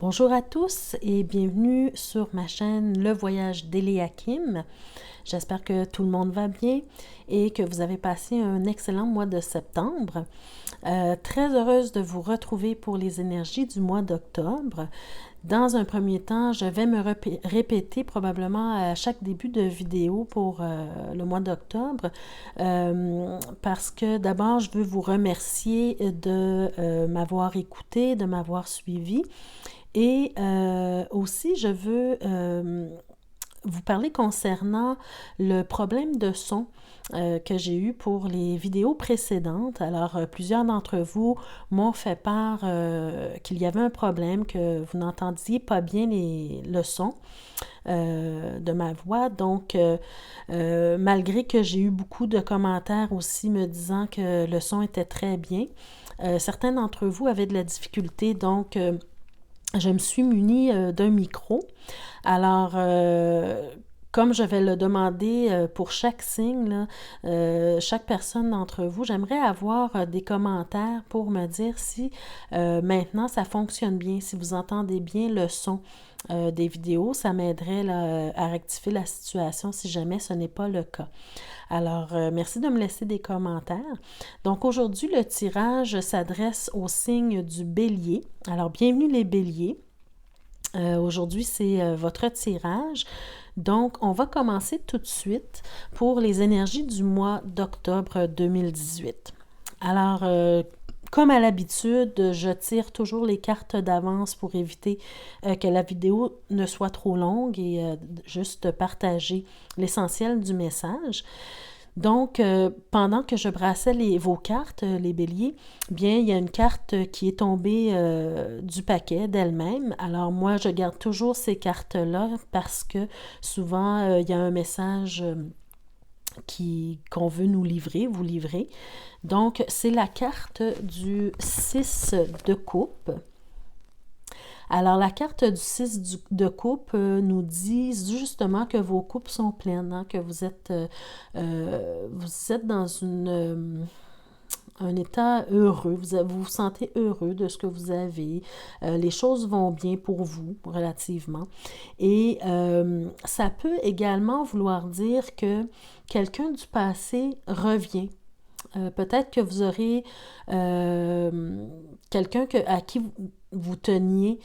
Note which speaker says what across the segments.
Speaker 1: Bonjour à tous et bienvenue sur ma chaîne Le Voyage d'Eliakim. J'espère que tout le monde va bien et que vous avez passé un excellent mois de septembre. Très heureuse de vous retrouver pour les énergies du mois d'octobre. Dans un premier temps, je vais me répéter probablement à chaque début de vidéo pour le mois d'octobre parce que d'abord, je veux vous remercier de m'avoir écouté, de m'avoir suivi. Et aussi, je veux vous parler concernant le problème de son que j'ai eu pour les vidéos précédentes. Alors, plusieurs d'entre vous m'ont fait part qu'il y avait un problème, que vous n'entendiez pas bien le son de ma voix. Donc, malgré que j'ai eu beaucoup de commentaires aussi me disant que le son était très bien, certains d'entre vous avaient de la difficulté, donc je me suis munie d'un micro. Alors, comme je vais le demander pour chaque signe, là, chaque personne d'entre vous, j'aimerais avoir des commentaires pour me dire si maintenant ça fonctionne bien, si vous entendez bien le son des vidéos. Ça m'aiderait là, à rectifier la situation si jamais ce n'est pas le cas. Alors, merci de me laisser des commentaires. Donc, aujourd'hui, le tirage s'adresse au signe du Bélier. Alors, bienvenue les Béliers. Aujourd'hui, c'est votre tirage. Donc, on va commencer tout de suite pour les énergies du mois d'octobre 2018. Alors, comme à l'habitude, je tire toujours les cartes d'avance pour éviter que la vidéo ne soit trop longue et juste partager l'essentiel du message. Donc, pendant que je brassais vos cartes, les béliers, bien, il y a une carte qui est tombée du paquet d'elle-même. Alors, moi, je garde toujours ces cartes-là parce que souvent, il y a un message qu'on veut nous livrer, vous livrer. Donc, c'est la carte du 6 de coupe. Alors, la carte du 6 de coupe nous dit justement que vos coupes sont pleines, hein, que vous êtes dans un état heureux, vous vous sentez heureux de ce que vous avez, les choses vont bien pour vous relativement. Et ça peut également vouloir dire que quelqu'un du passé revient. Peut-être que vous aurez quelqu'un à qui vous teniez,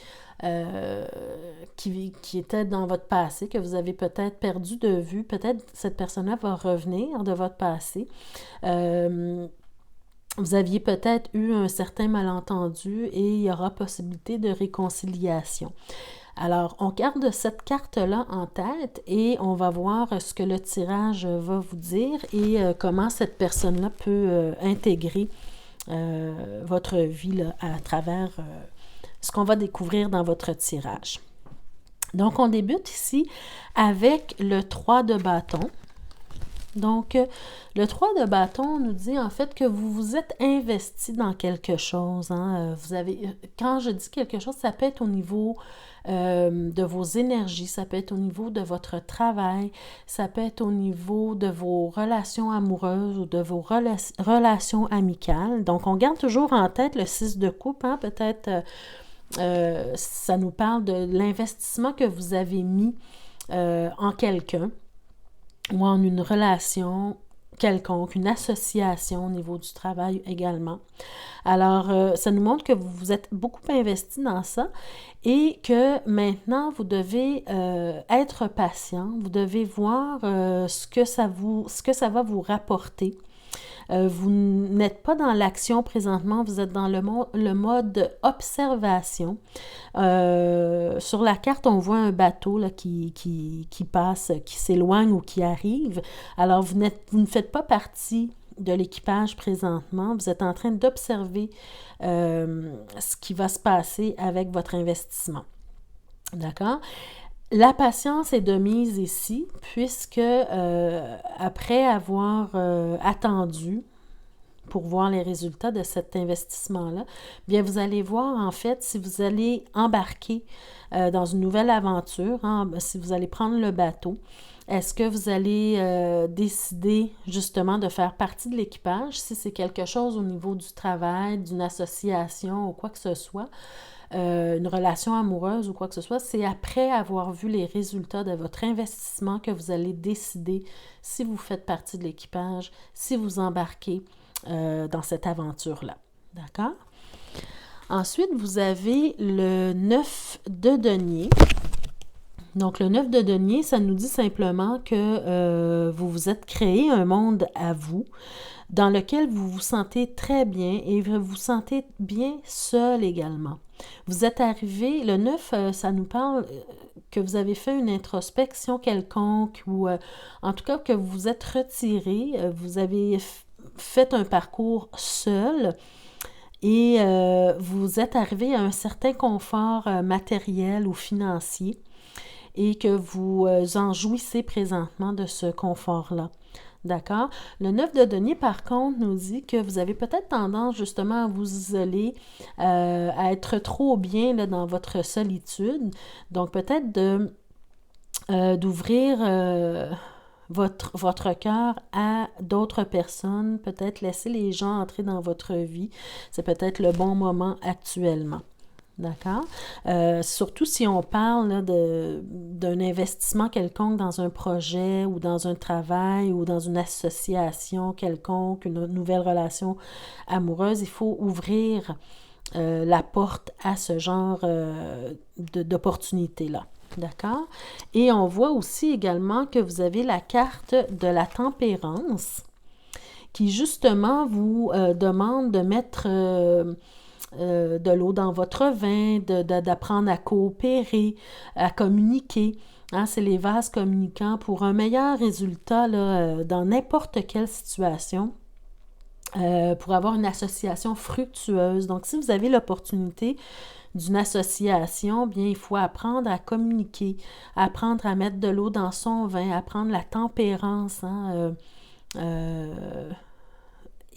Speaker 1: qui était dans votre passé, que vous avez peut-être perdu de vue. Peut-être cette personne-là va revenir de votre passé. Vous aviez peut-être eu un certain malentendu et il y aura possibilité de réconciliation. Alors, on garde cette carte-là en tête et on va voir ce que le tirage va vous dire et comment cette personne-là peut intégrer votre vie là, à travers ce qu'on va découvrir dans votre tirage. Donc, on débute ici avec le 3 de bâton. Donc, le 3 de bâton nous dit en fait que vous vous êtes investi dans quelque chose. Hein. Quand je dis quelque chose, ça peut être au niveau de vos énergies, ça peut être au niveau de votre travail, ça peut être au niveau de vos relations amoureuses ou de vos relations amicales. Donc, on garde toujours en tête le 6 de coupe, hein, peut-être ça nous parle de l'investissement que vous avez mis en quelqu'un ou en une relation quelconque, une association au niveau du travail également. Alors, ça nous montre que vous vous êtes beaucoup investi dans ça et que maintenant, vous devez être patient, vous devez voir ce que ça va vous rapporter. Vous n'êtes pas dans l'action présentement, vous êtes dans le mode observation. Sur la carte, on voit un bateau là, qui passe, qui s'éloigne ou qui arrive. Alors, vous ne faites pas partie de l'équipage présentement. Vous êtes en train d'observer ce qui va se passer avec votre investissement. D'accord? La patience est de mise ici, puisque après avoir attendu pour voir les résultats de cet investissement-là, bien vous allez voir en fait si vous allez embarquer dans une nouvelle aventure, hein, si vous allez prendre le bateau. Est-ce que vous allez décider justement de faire partie de l'équipage si c'est quelque chose au niveau du travail, d'une association ou quoi que ce soit, une relation amoureuse ou quoi que ce soit, c'est après avoir vu les résultats de votre investissement que vous allez décider si vous faites partie de l'équipage, si vous embarquez dans cette aventure-là. D'accord? Ensuite, vous avez le 9 de denier. Donc, le 9 de denier, ça nous dit simplement que vous vous êtes créé un monde à vous dans lequel vous vous sentez très bien et vous vous sentez bien seul également. Vous êtes arrivé, le 9, ça nous parle que vous avez fait une introspection quelconque ou en tout cas que vous vous êtes retiré, vous avez fait un parcours seul et vous êtes arrivé à un certain confort matériel ou financier et que vous en jouissez présentement de ce confort-là. D'accord? Le 9 de denier, par contre, nous dit que vous avez peut-être tendance justement à vous isoler, à être trop bien là, dans votre solitude. Donc, peut-être d'ouvrir votre cœur à d'autres personnes, peut-être laisser les gens entrer dans votre vie. C'est peut-être le bon moment actuellement. D'accord? Surtout si on parle là, d'un investissement quelconque dans un projet ou dans un travail ou dans une association quelconque, une nouvelle relation amoureuse, il faut ouvrir la porte à ce genre d'opportunité-là. D'accord? Et on voit aussi également que vous avez la carte de la tempérance qui justement vous demande de mettre de l'eau dans votre vin, d'apprendre à coopérer, à communiquer. Hein, c'est les vases communicants pour un meilleur résultat là, dans n'importe quelle situation, pour avoir une association fructueuse. Donc, si vous avez l'opportunité d'une association, bien, il faut apprendre à communiquer, apprendre à mettre de l'eau dans son vin, apprendre la tempérance, hein,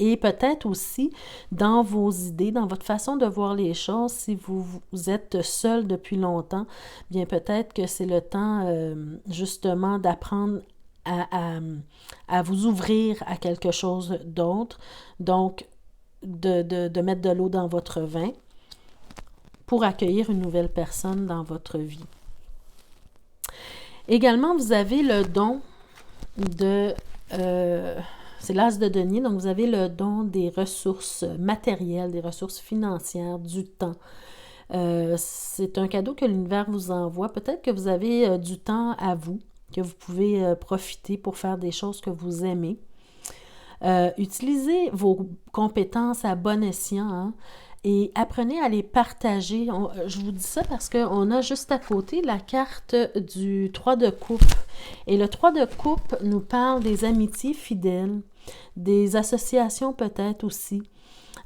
Speaker 1: et peut-être aussi dans vos idées, dans votre façon de voir les choses, si vous êtes seul depuis longtemps, bien peut-être que c'est le temps justement d'apprendre à vous ouvrir à quelque chose d'autre. Donc, de mettre de l'eau dans votre vin pour accueillir une nouvelle personne dans votre vie. Également, vous avez le don de... c'est l'as de denier, donc vous avez le don des ressources matérielles, des ressources financières, du temps. C'est un cadeau que l'univers vous envoie. Peut-être que vous avez du temps à vous, que vous pouvez profiter pour faire des choses que vous aimez. Utilisez vos compétences à bon escient, hein, et apprenez à les partager. Je vous dis ça parce qu'on a juste à côté la carte du 3 de coupe. Et le 3 de coupe nous parle des amitiés fidèles, des associations peut-être aussi.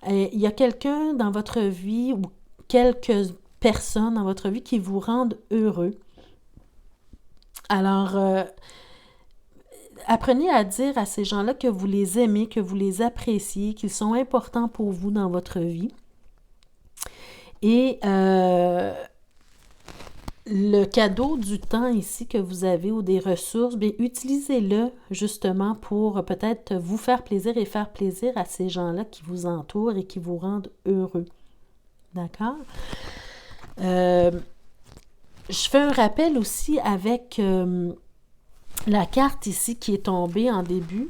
Speaker 1: Il y a quelqu'un dans votre vie ou quelques personnes dans votre vie qui vous rendent heureux. Alors, apprenez à dire à ces gens-là que vous les aimez, que vous les appréciez, qu'ils sont importants pour vous dans votre vie. Et le cadeau du temps ici que vous avez ou des ressources, bien, utilisez-le justement pour peut-être vous faire plaisir et faire plaisir à ces gens-là qui vous entourent et qui vous rendent heureux. D'accord? Je fais un rappel aussi avec la carte ici qui est tombée en début.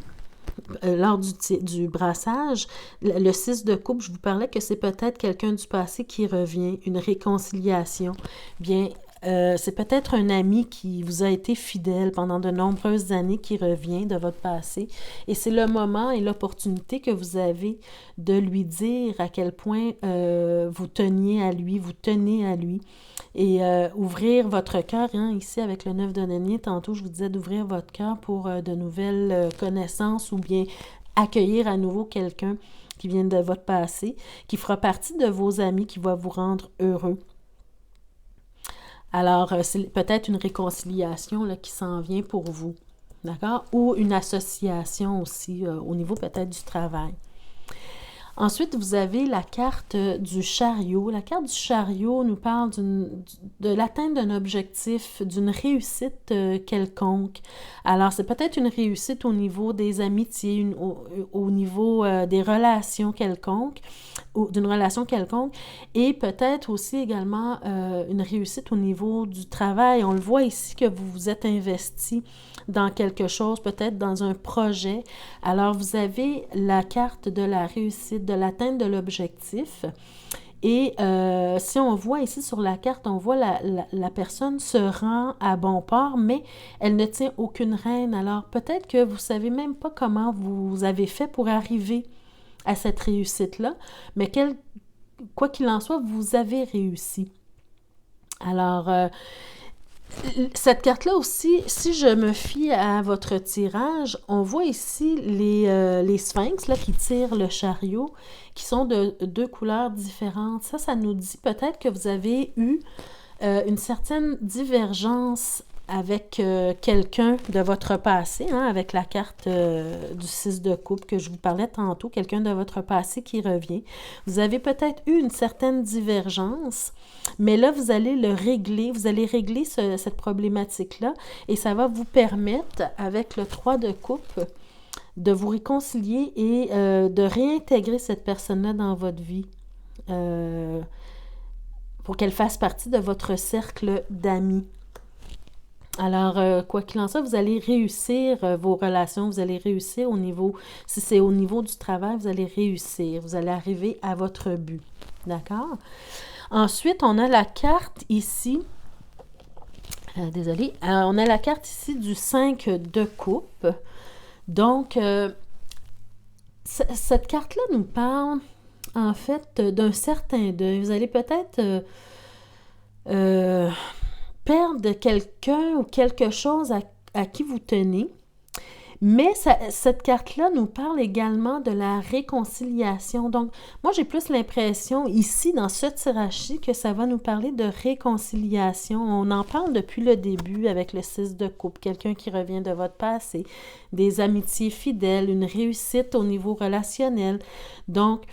Speaker 1: Lors du brassage, le 6 de coupe, je vous parlais que c'est peut-être quelqu'un du passé qui revient, une réconciliation. Bien, c'est peut-être un ami qui vous a été fidèle pendant de nombreuses années qui revient de votre passé. Et c'est le moment et l'opportunité que vous avez de lui dire à quel point vous teniez à lui, vous tenez à lui. Et ouvrir votre cœur, hein, ici avec le 9 de denier, tantôt je vous disais d'ouvrir votre cœur pour de nouvelles connaissances ou bien accueillir à nouveau quelqu'un qui vient de votre passé, qui fera partie de vos amis, qui va vous rendre heureux. Alors, c'est peut-être une réconciliation là, qui s'en vient pour vous, d'accord? Ou une association aussi, au niveau peut-être du travail. Ensuite, vous avez la carte du chariot. La carte du chariot nous parle de l'atteinte d'un objectif, d'une réussite quelconque. Alors, c'est peut-être une réussite au niveau des amitiés, au niveau des relations quelconques, d'une relation quelconque, et peut-être aussi également une réussite au niveau du travail. On le voit ici que vous vous êtes investi dans quelque chose, peut-être dans un projet. Alors, vous avez la carte de la réussite, de l'atteinte de l'objectif. Et si on voit ici sur la carte, on voit la personne se rend à bon port, mais elle ne tient aucune rêne. Alors, peut-être que vous ne savez même pas comment vous avez fait pour arriver à cette réussite-là, mais quoi qu'il en soit, vous avez réussi. Alors, cette carte-là aussi, si je me fie à votre tirage, on voit ici les sphinx là, qui tirent le chariot, qui sont de deux couleurs différentes. Ça nous dit peut-être que vous avez eu une certaine divergence avec quelqu'un de votre passé, hein, avec la carte du 6 de coupe que je vous parlais tantôt, quelqu'un de votre passé qui revient. Vous avez peut-être eu une certaine divergence, mais là, vous allez le régler, vous allez régler cette problématique-là et ça va vous permettre, avec le 3 de coupe, de vous réconcilier et de réintégrer cette personne-là dans votre vie pour qu'elle fasse partie de votre cercle d'amis. Alors, quoi qu'il en soit, vous allez réussir vos relations, vous allez réussir au niveau, si c'est au niveau du travail, vous allez réussir, vous allez arriver à votre but. D'accord? Ensuite, on a la carte ici, désolée, on a la carte ici du 5 de coupe. Donc, cette carte-là nous parle, en fait, d'un certain deuil. Vous allez peut-être perdre quelqu'un ou quelque chose à qui vous tenez. Mais cette carte-là nous parle également de la réconciliation. Donc, moi, j'ai plus l'impression ici, dans ce tirage-ci, que ça va nous parler de réconciliation. On en parle depuis le début avec le 6 de coupe, quelqu'un qui revient de votre passé, des amitiés fidèles, une réussite au niveau relationnel. Donc,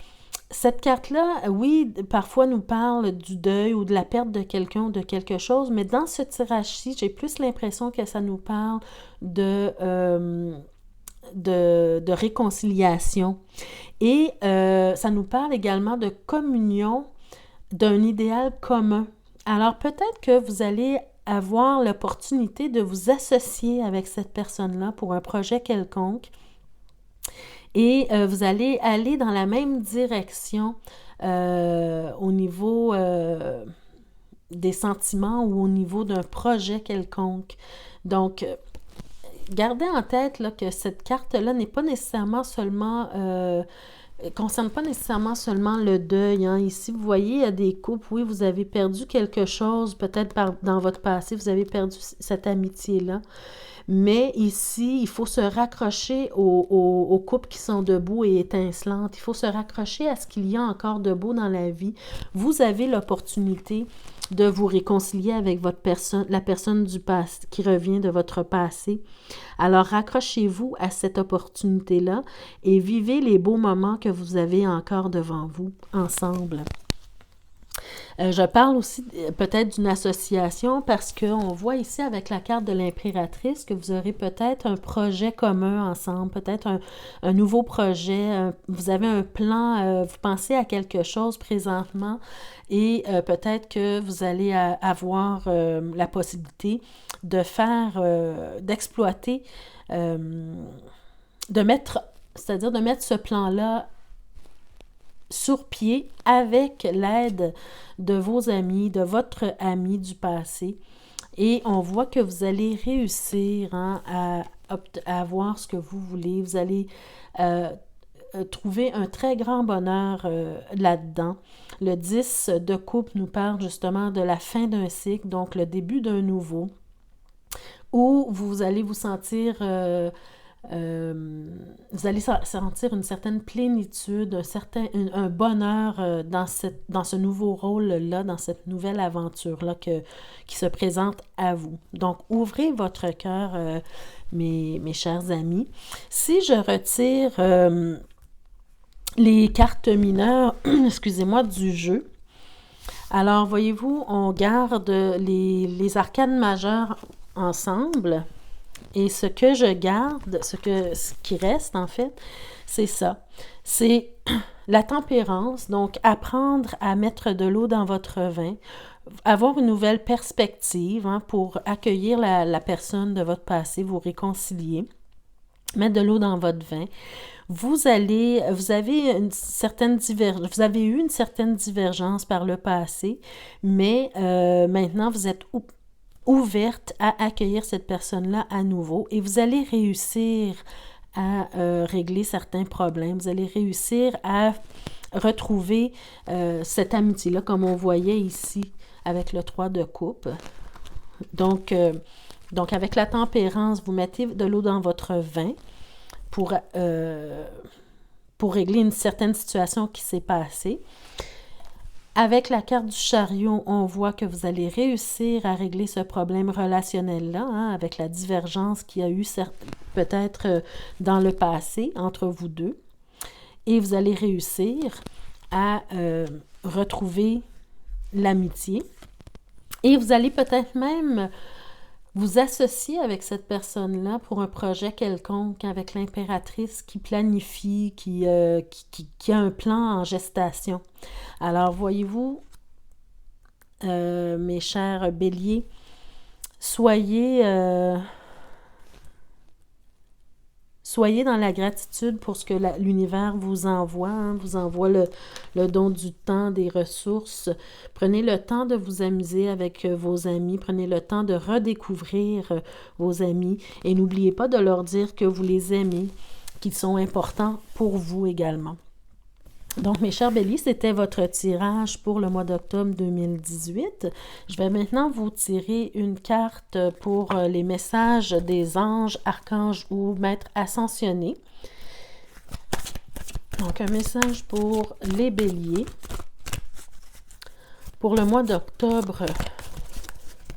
Speaker 1: cette carte-là, oui, parfois nous parle du deuil ou de la perte de quelqu'un ou de quelque chose, mais dans ce tirage-ci, j'ai plus l'impression que ça nous parle de réconciliation. Et ça nous parle également de communion, d'un idéal commun. Alors peut-être que vous allez avoir l'opportunité de vous associer avec cette personne-là pour un projet quelconque. Et vous allez aller dans la même direction au niveau des sentiments ou au niveau d'un projet quelconque. Donc, gardez en tête là, que cette carte-là n'est pas nécessairement seulement... concerne pas nécessairement seulement le deuil. Hein. Ici, vous voyez, il y a des couples, oui, vous avez perdu quelque chose, peut-être dans votre passé, vous avez perdu cette amitié-là. Mais ici, il faut se raccrocher aux couples qui sont debout et étincelantes. Il faut se raccrocher à ce qu'il y a encore de beau dans la vie. Vous avez l'opportunité de vous réconcilier avec la personne du passé qui revient de votre passé. Alors, raccrochez-vous à cette opportunité-là et vivez les beaux moments que vous avez encore devant vous ensemble. Je parle aussi peut-être d'une association parce qu'on voit ici avec la carte de l'impératrice que vous aurez peut-être un projet commun ensemble, peut-être un nouveau projet, vous avez un plan, vous pensez à quelque chose présentement et peut-être que vous allez avoir la possibilité de faire, d'exploiter, c'est-à-dire de mettre ce plan-là sur pied avec l'aide de vos amis, de votre ami du passé. Et on voit que vous allez réussir à avoir ce que vous voulez. Vous allez trouver un très grand bonheur là-dedans. Le 10 de coupe nous parle justement de la fin d'un cycle, donc le début d'un nouveau, où vous allez vous sentir... vous allez sentir une certaine plénitude, un bonheur dans ce nouveau rôle-là, dans cette nouvelle aventure-là qui se présente à vous. Donc, ouvrez votre cœur, mes chers amis. Si je retire les cartes mineures, excusez-moi, du jeu. Alors, voyez-vous, on garde les arcanes majeures ensemble. Et ce que je garde, ce qui reste en fait, c'est ça. C'est la tempérance, donc apprendre à mettre de l'eau dans votre vin, avoir une nouvelle perspective pour accueillir la personne de votre passé, vous réconcilier, mettre de l'eau dans votre vin. Vous avez eu une certaine divergence par le passé, mais maintenant vous êtes ouverte à accueillir cette personne-là à nouveau et vous allez réussir à régler certains problèmes. Vous allez réussir à retrouver cette amitié-là comme on voyait ici avec le 3 de coupe. Donc avec la tempérance, vous mettez de l'eau dans votre vin pour régler une certaine situation qui s'est passée. Avec la carte du chariot, on voit que vous allez réussir à régler ce problème relationnel-là, avec la divergence qu'il y a eu peut-être dans le passé entre vous deux. Et vous allez réussir à retrouver l'amitié. Et vous allez peut-être même vous associer avec cette personne-là pour un projet quelconque, avec l'impératrice qui planifie, qui a un plan en gestation. Alors, voyez-vous, mes chers béliers, soyez dans la gratitude pour ce que l'univers vous envoie. Vous envoie le don du temps, des ressources. Prenez le temps de vous amuser avec vos amis. Prenez le temps de redécouvrir vos amis. Et n'oubliez pas de leur dire que vous les aimez, qu'ils sont importants pour vous également. Donc, mes chers béliers, c'était votre tirage pour le mois d'octobre 2018. Je vais maintenant vous tirer une carte pour les messages des anges, archanges ou maîtres ascensionnés. Donc, un message pour les béliers pour le mois d'octobre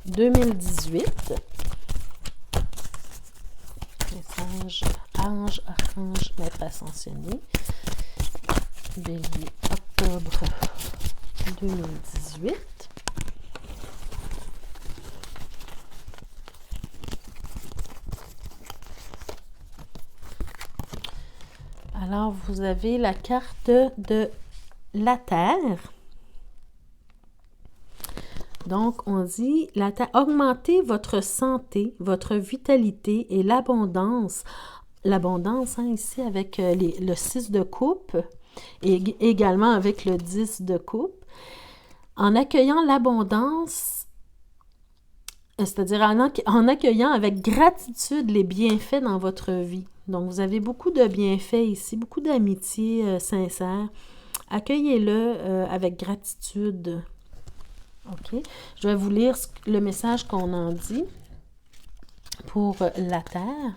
Speaker 1: 2018. Message anges, archanges, maîtres ascensionnés. Bélier, octobre 2018. Alors, vous avez la carte de la Terre. Donc, on dit, la Terre, augmentez votre santé, votre vitalité et l'abondance. L'abondance, ici, avec le 6 de coupe. Et également avec le 10 de coupe, en accueillant l'abondance, c'est-à-dire en accueillant avec gratitude les bienfaits dans votre vie. Donc, vous avez beaucoup de bienfaits ici, beaucoup d'amitié sincère. Accueillez-le avec gratitude. OK? Je vais vous lire le message qu'on en dit pour la Terre.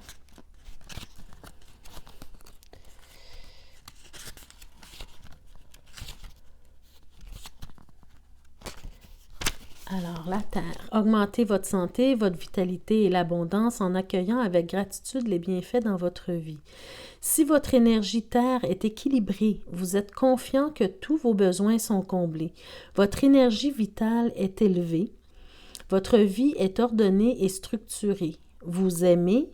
Speaker 1: Alors, la Terre. Augmentez votre santé, votre vitalité et l'abondance en accueillant avec gratitude les bienfaits dans votre vie. Si votre énergie Terre est équilibrée, vous êtes confiant que tous vos besoins sont comblés. Votre énergie vitale est élevée. Votre vie est ordonnée et structurée. Vous aimez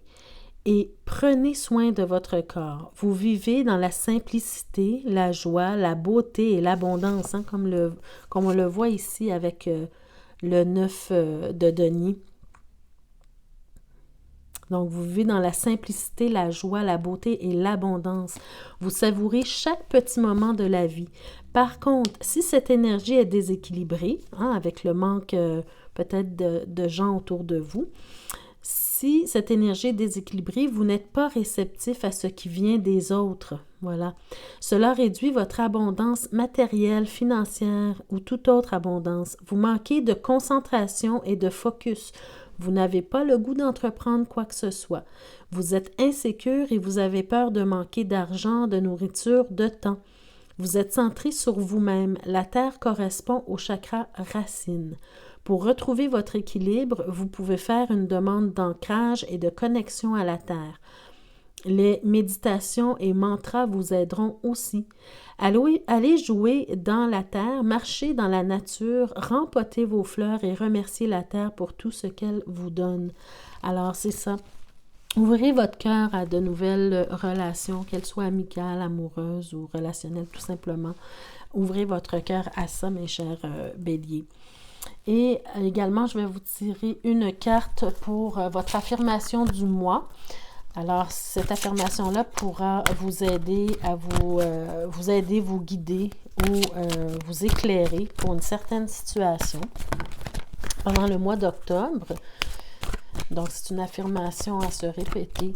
Speaker 1: et prenez soin de votre corps. Vous vivez dans la simplicité, la joie, la beauté et l'abondance, comme on le voit ici avec le 9 de denier. Donc, vous vivez dans la simplicité, la joie, la beauté et l'abondance. Vous savourez chaque petit moment de la vie. Par contre, si cette énergie est déséquilibrée, avec le manque peut-être de gens autour de vous, si cette énergie est déséquilibrée, vous n'êtes pas réceptif à ce qui vient des autres. Voilà. Cela réduit votre abondance matérielle, financière ou toute autre abondance. Vous manquez de concentration et de focus. Vous n'avez pas le goût d'entreprendre quoi que ce soit. Vous êtes insécure et vous avez peur de manquer d'argent, de nourriture, de temps. Vous êtes centré sur vous-même. La Terre correspond au chakra racine. Pour retrouver votre équilibre, vous pouvez faire une demande d'ancrage et de connexion à la Terre. Les méditations et mantras vous aideront aussi. Allez jouer dans la terre, marcher dans la nature, rempoter vos fleurs et remercier la terre pour tout ce qu'elle vous donne. Alors, c'est ça. Ouvrez votre cœur à de nouvelles relations, qu'elles soient amicales, amoureuses ou relationnelles, tout simplement. Ouvrez votre cœur à ça, mes chers béliers. Et également, je vais vous tirer une carte pour votre affirmation du mois. Alors, cette affirmation-là pourra vous aider à vous guider ou vous éclairer pour une certaine situation pendant le mois d'octobre. Donc, c'est une affirmation à se répéter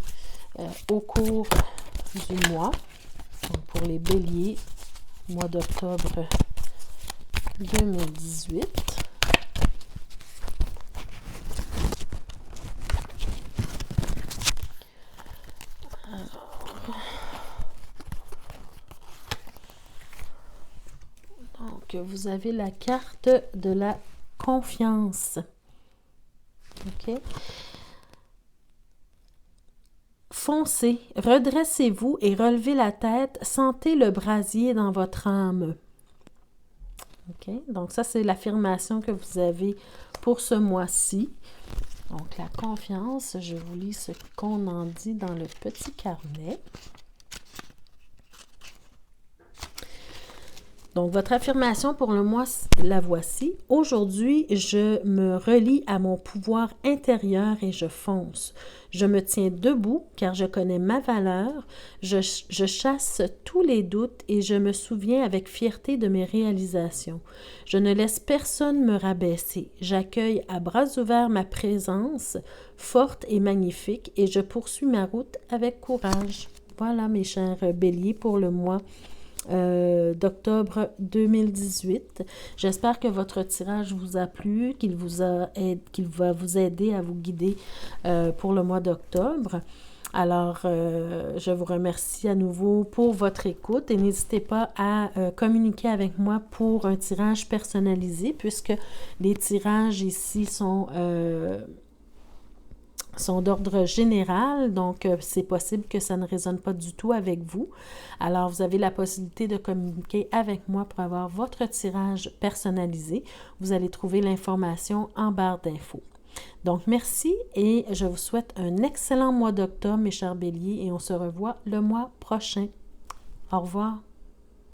Speaker 1: au cours du mois. Donc, pour les béliers, mois d'octobre 2018. Donc, vous avez la carte de la confiance. OK? Foncez, redressez-vous et relevez la tête. Sentez le brasier dans votre âme. OK? Donc, ça, c'est l'affirmation que vous avez pour ce mois-ci. Donc, la confiance, je vous lis ce qu'on en dit dans le petit carnet. Donc, votre affirmation pour le mois, la voici. Aujourd'hui, je me relie à mon pouvoir intérieur et je fonce. Je me tiens debout car je connais ma valeur. Je chasse tous les doutes et je me souviens avec fierté de mes réalisations. Je ne laisse personne me rabaisser. J'accueille à bras ouverts ma présence forte et magnifique et je poursuis ma route avec courage. Voilà, mes chers béliers, pour le mois d'octobre 2018. J'espère que votre tirage vous a plu, qu'il va vous aider à vous guider pour le mois d'octobre. Alors, je vous remercie à nouveau pour votre écoute et n'hésitez pas à communiquer avec moi pour un tirage personnalisé puisque les tirages ici sont d'ordre général, donc c'est possible que ça ne résonne pas du tout avec vous. Alors, vous avez la possibilité de communiquer avec moi pour avoir votre tirage personnalisé. Vous allez trouver l'information en barre d'infos. Donc, merci et je vous souhaite un excellent mois d'octobre, mes chers béliers, et on se revoit le mois prochain. Au revoir.